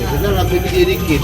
Kita lebih dikit.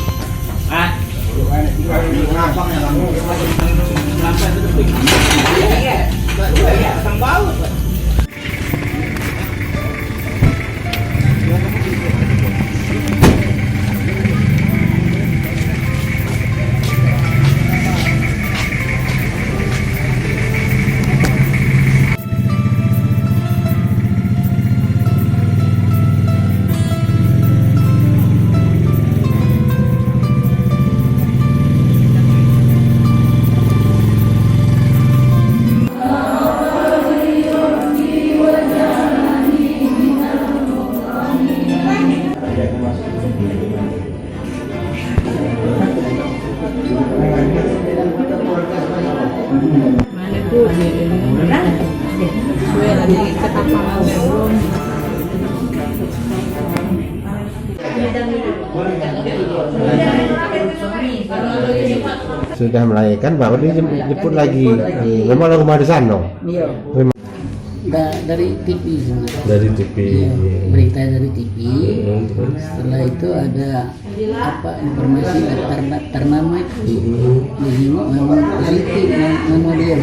Mana bu gue lagi ke kapal belum. Sudah melahirkan baru dijemput lagi. Memang rumah di sana. Iya. Dari TV sebenarnya. Dari TV. Iya, berita dari TV. Terus? Setelah itu ada informasi ternama dijenguk memang positif nama dia.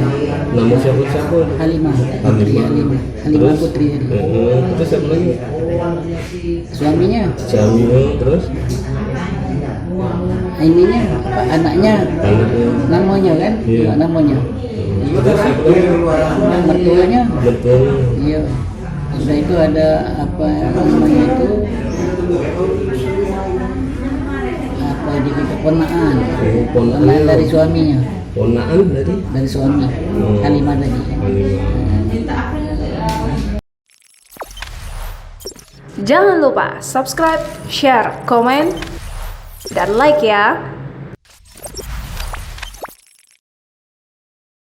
Nama siapa? Halimah Putri. Halimah Putri. Terus siapa lagi? Suaminya. Terus? Ininya anaknya. Namanya kan? Iya. Namanya. Mertuanya. Iya. Sudah itu ada apa namanya itu? Apa di keponaan? Ponaan dari suaminya. Ponaan Dari suami. Halimah tadi. Jangan lupa subscribe, share, komen, dan like ya.